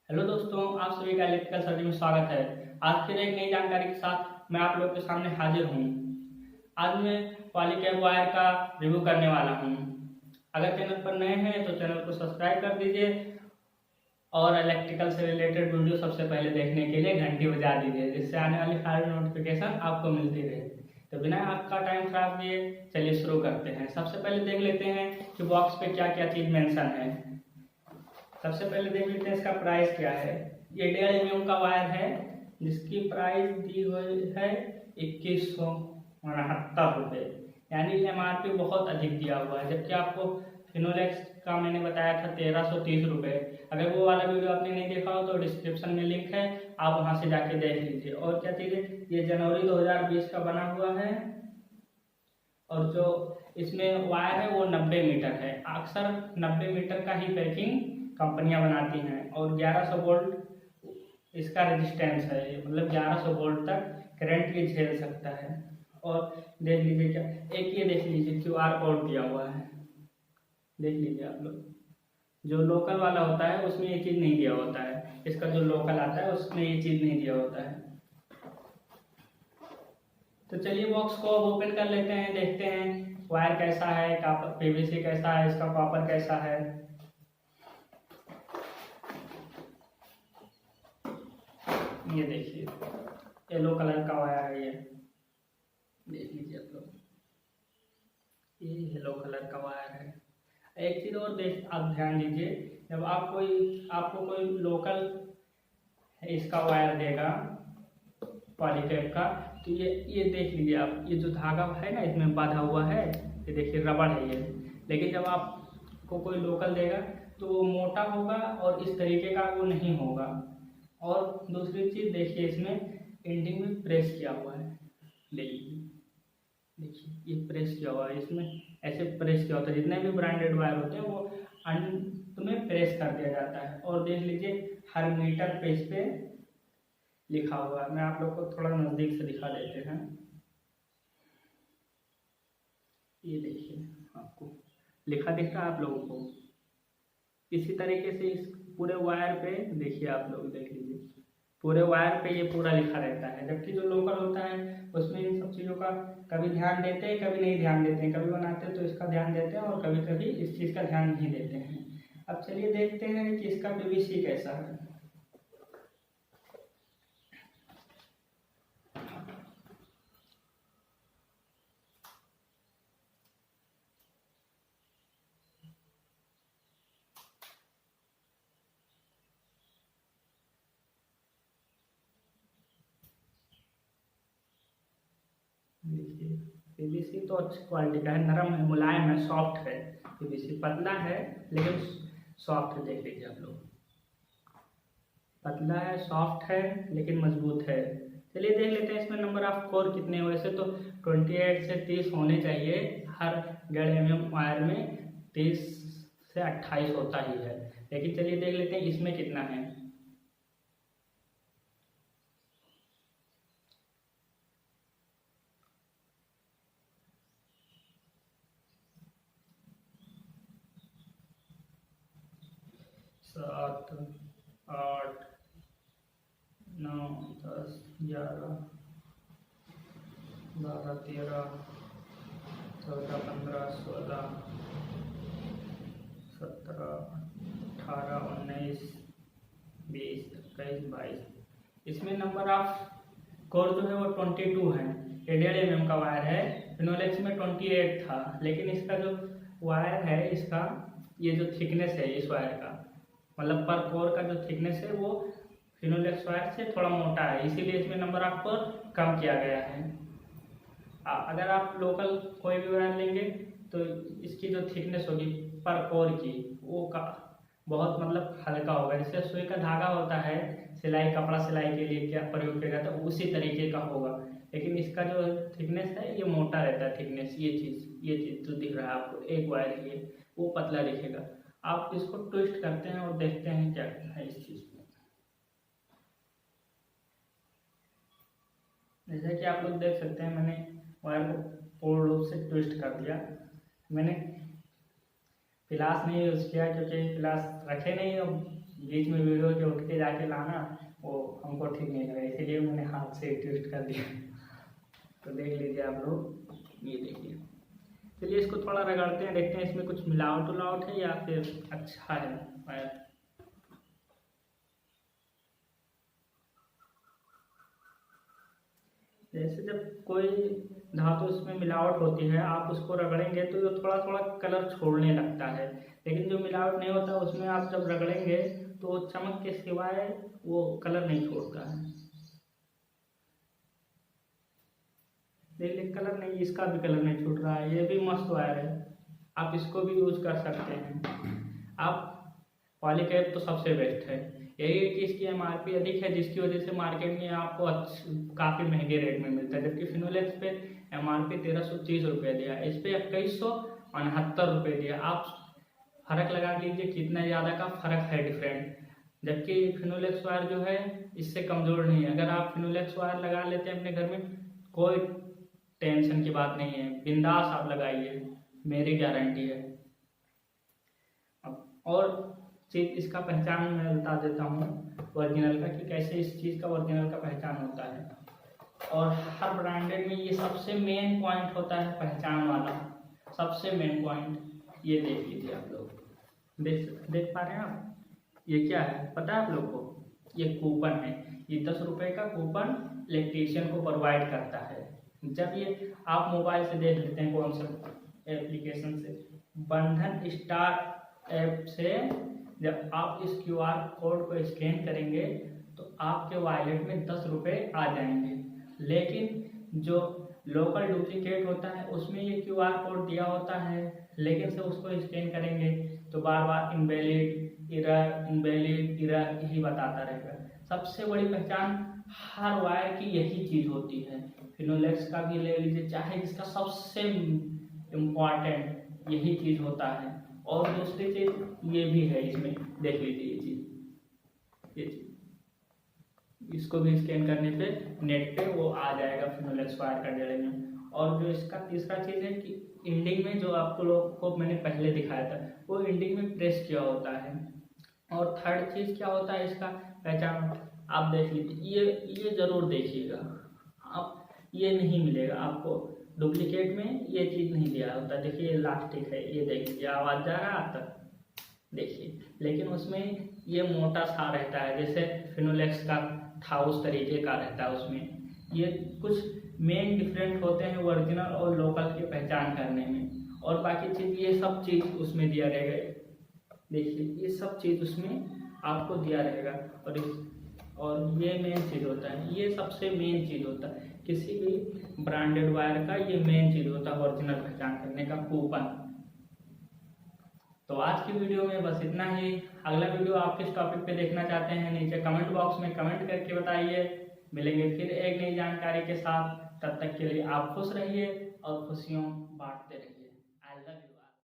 Hello दोस्तों, आप सभी का इलेक्ट्रिकल सर्किट में स्वागत है। आज फिर एक नई जानकारी के साथ मैं आप लोगों के सामने हाजिर हूँ। आज मैं पॉलीकैब वायर का रिव्यू करने वाला हूँ। अगर चैनल पर नए हैं तो चैनल को सब्सक्राइब कर दीजिए और इलेक्ट्रिकल से रिलेटेड वीडियो सबसे पहले देखने के लिए घंटी बजा दीजिए, जिससे आने वाली सारी नोटिफिकेशन आपको मिलती रहे। तो बिना आपका टाइम खराब किए चलिए शुरू करते हैं। सबसे पहले देख लेते हैं कि बॉक्स पे क्या क्या चीज़ मेंशन है। सबसे पहले देख लेते हैं इसका प्राइस क्या है। ये 1.5 mm का वायर है जिसकी प्राइस दी हुई है 2169 रुपये, यानी MRP बहुत अधिक दिया हुआ है। जबकि आपको फिनोलेक्स का मैंने बताया था 1330 रुपये। अगर वो वाला वीडियो आपने नहीं देखा हो तो डिस्क्रिप्शन में लिंक है, आप वहाँ से जाके देख लीजिए। और क्या चीज़ है, ये जनवरी 2020 का बना हुआ है और जो इसमें वायर है वो 90 मीटर है। अक्सर 90 मीटर का ही पैकिंग कंपनियां बनाती हैं और 1100 वोल्ट इसका रेजिस्टेंस है, मतलब 1100 वोल्ट तक करंट ये झेल सकता है। और देख लीजिए, क्या एक ये देख लीजिए QR कोड दिया हुआ है, देख लीजिए आप लोग। जो लोकल वाला होता है उसमें ये चीज़ नहीं दिया होता है, इसका जो लोकल आता है उसमें ये चीज़ नहीं दिया होता है। तो चलिए बॉक्स को अब ओपन कर लेते हैं, देखते हैं वायर कैसा है, PVC कैसा है, इसका कॉपर कैसा है। ये देखिए येलो कलर का वायर है, ये देख लीजिए आप लोग, ये येलो कलर का वायर है। एक चीज़ और देख आप ध्यान दीजिए, जब आपको कोई लोकल इसका वायर देगा पॉलीकैब का, तो ये देख लीजिए आप, ये जो धागा है ना इसमें बांधा हुआ है, ये देखिए रबड़ है ये। लेकिन जब आपको कोई लोकल देगा तो वो मोटा होगा और इस तरीके का वो नहीं होगा। और दूसरी चीज़ देखिए, इसमें एंडिंग में प्रेस किया हुआ है, देखिए ये प्रेस किया हुआ है, इसमें ऐसे प्रेस किया होता है। जितने भी ब्रांडेड वायर होते हैं वो अंत में प्रेस कर दिया जाता है। और देख लीजिए हर मीटर पे इस पे लिखा हुआ है। मैं आप लोग को थोड़ा नज़दीक से दिखा देते हैं, ये देखिए आपको लिखा दिख रहा है आप लोगों को। इसी तरीके से इस पूरे वायर पे देखिए, आप लोग देख लीजिए पूरे वायर पे ये पूरा लिखा रहता है। जबकि जो लोकल होता है उसमें इन सब चीज़ों का कभी ध्यान देते हैं, कभी नहीं ध्यान देते हैं। कभी बनाते हैं तो इसका ध्यान देते हैं और कभी कभी इस चीज़ का ध्यान नहीं देते हैं। अब चलिए देखते हैं कि इसका PVC कैसा है। देखिए PVC तो अच्छी क्वालिटी का है, नरम है, मुलायम है, सॉफ्ट है। PVC पतला है लेकिन सॉफ्ट है, देख लीजिए आप लोग, पतला है, सॉफ्ट है लेकिन मजबूत है। चलिए देख लेते हैं इसमें नंबर ऑफ कोर कितने हैं। वैसे तो 28 से 30 होने चाहिए, हर 1.5 mm वायर में 30 से 28 होता ही है। लेकिन चलिए देख लेते हैं इसमें कितना है। 7, 8, 9, 10, 11, 12, 13, 14, 15, 16, 17, 18, 19, 20, 21, 22। इसमें नंबर ऑफ कोर जो है वो 22 है। 1.5 mm का वायर है। फिनोलेक्स में 28 था, लेकिन इसका जो वायर है, इसका ये जो थिकनेस है इस वायर का, मतलब पर कोर का जो थिकनेस है वो फिनोलेक्स वायर से थोड़ा मोटा है, इसीलिए इसमें नंबर ऑफ कोर कम किया गया है। अगर आप लोकल कोई भी वायर लेंगे तो इसकी जो थिकनेस होगी पर कोर की, वो का बहुत मतलब हल्का होगा। जैसे सुई का धागा होता है, सिलाई कपड़ा सिलाई के लिए क्या प्रयोग किया जाता है, उसी तरीके का होगा। लेकिन इसका जो थिकनेस है ये मोटा रहता है, थिकनेस। ये चीज़ जो दिख रहा है आपको, एक वायर ये वो पतला दिखेगा। आप इसको ट्विस्ट करते हैं और देखते हैं क्या है इस चीज़ में। जैसा कि आप लोग देख सकते हैं, मैंने वायर को पूर्ण रूप से ट्विस्ट कर दिया। मैंने पिलास नहीं यूज़ किया क्योंकि पिलास रखे नहीं, बीच में वीडियो के उठ के जाके लाना वो हमको ठीक नहीं लगा, इसीलिए मैंने हाथ से ट्विस्ट कर दिया। तो देख लीजिए आप लोग, ये देखिए। चलिए इसको थोड़ा रगड़ते हैं, देखते हैं इसमें कुछ मिलावट उलावट है या फिर अच्छा है वायर। जैसे जब कोई धातु इसमें मिलावट होती है, आप उसको रगड़ेंगे तो ये थोड़ा थोड़ा कलर छोड़ने लगता है, लेकिन जो मिलावट नहीं होता उसमें आप जब रगड़ेंगे तो वो चमक के सिवाय वो कलर नहीं छोड़ता है। देखिए कलर नहीं, इसका भी कलर नहीं छूट रहा है, ये भी मस्त वायर है, आप इसको भी यूज कर सकते हैं। आप पॉलीकैब तो सबसे बेस्ट है, यही है कि इसकी MRP अधिक है, जिसकी वजह से मार्केट में आपको काफ़ी महंगे रेट में मिलता है, जबकि फिनोलेक्स पे MRP 1330 रुपये दिया, इस पर 2169 रुपये दिया। आप फर्क लगा लीजिए कितना ज़्यादा का फर्क है डिफरेंट, जबकि फिनोलेक्स वायर जो है इससे कमज़ोर नहीं है। अगर आप फिनोलेक्स वायर लगा लेते हैं अपने घर में, कोई टेंशन की बात नहीं है, बिंदास आप लगाइए, मेरी गारंटी है। और चीज इसका पहचान मैं बता देता हूँ ओरिजिनल का, कि कैसे इस चीज़ का ओरिजिनल का पहचान होता है। और हर ब्रांडेड में ये सबसे मेन पॉइंट होता है पहचान वाला, सबसे मेन पॉइंट। ये देख लीजिए आप लोग, देख पा रहे हैं आप, ये क्या है पता है आप लोग को? ये कूपन है, ये 10 रुपये का कूपन इलेक्ट्रीशियन को प्रोवाइड करता है। जब ये आप मोबाइल से देख लेते हैं, कौन सा एप्लीकेशन से, बंधन स्टार ऐप से जब आप इस QR कोड को स्कैन करेंगे तो आपके वॉलेट में 10 रुपये आ जाएंगे। लेकिन जो लोकल डुप्लीकेट होता है उसमें ये QR कोड दिया होता है, लेकिन से उसको स्कैन करेंगे तो बार बार इनवैलिड एरर यही बताता रहेगा। सबसे बड़ी पहचान हर वायर की यही चीज़ होती है। फिनोलेक्स का भी ले लीजिए, चाहे जिसका सबसे इम्पॉर्टेंट यही चीज़ होता है। और दूसरी चीज़ ये भी है, इसमें देख लीजिए ये चीज़, इसको भी स्कैन करने पे नेट पे वो आ जाएगा फिनोलेक्स वायर का डेढ़ में। और जो इसका तीसरा चीज़ है कि इंडिंग में जो आपको लोग को मैंने पहले दिखाया था, वो इंडिंग में प्रेस किया होता है। और थर्ड चीज़ क्या होता है इसका पहचान, आप देख लीजिए, ये ज़रूर देखिएगा आप, ये नहीं मिलेगा आपको डुप्लीकेट में, ये चीज़ नहीं दिया होता। देखिए इलास्टिक है, ये देखिए आवाज़ जा रहा है आप तक, देखिए, लेकिन उसमें ये मोटा सा रहता है, जैसे फिनोलेक्स का था उस तरीके का रहता है उसमें। ये कुछ मेन डिफरेंट होते हैं ओरिजिनल और लोकल की पहचान करने में। और बाकी चीज़ ये सब चीज़ उसमें दिया रहेगा, देखिए ये सब चीज़ उसमें आपको दिया रहेगा। और ये मेन चीज़ होता है, ये सबसे मेन चीज़ होता है किसी भी ब्रांडेड वायर का, ये मेन चीज़ होता है ओरिजिनल पहचान करने का, कूपन। तो आज की वीडियो में बस इतना ही। अगला वीडियो आप किस टॉपिक पे देखना चाहते हैं नीचे कमेंट बॉक्स में कमेंट करके बताइए। मिलेंगे फिर एक नई जानकारी के साथ, तब तक के लिए आप खुश रहिए और खुशियों बांटते रहिए।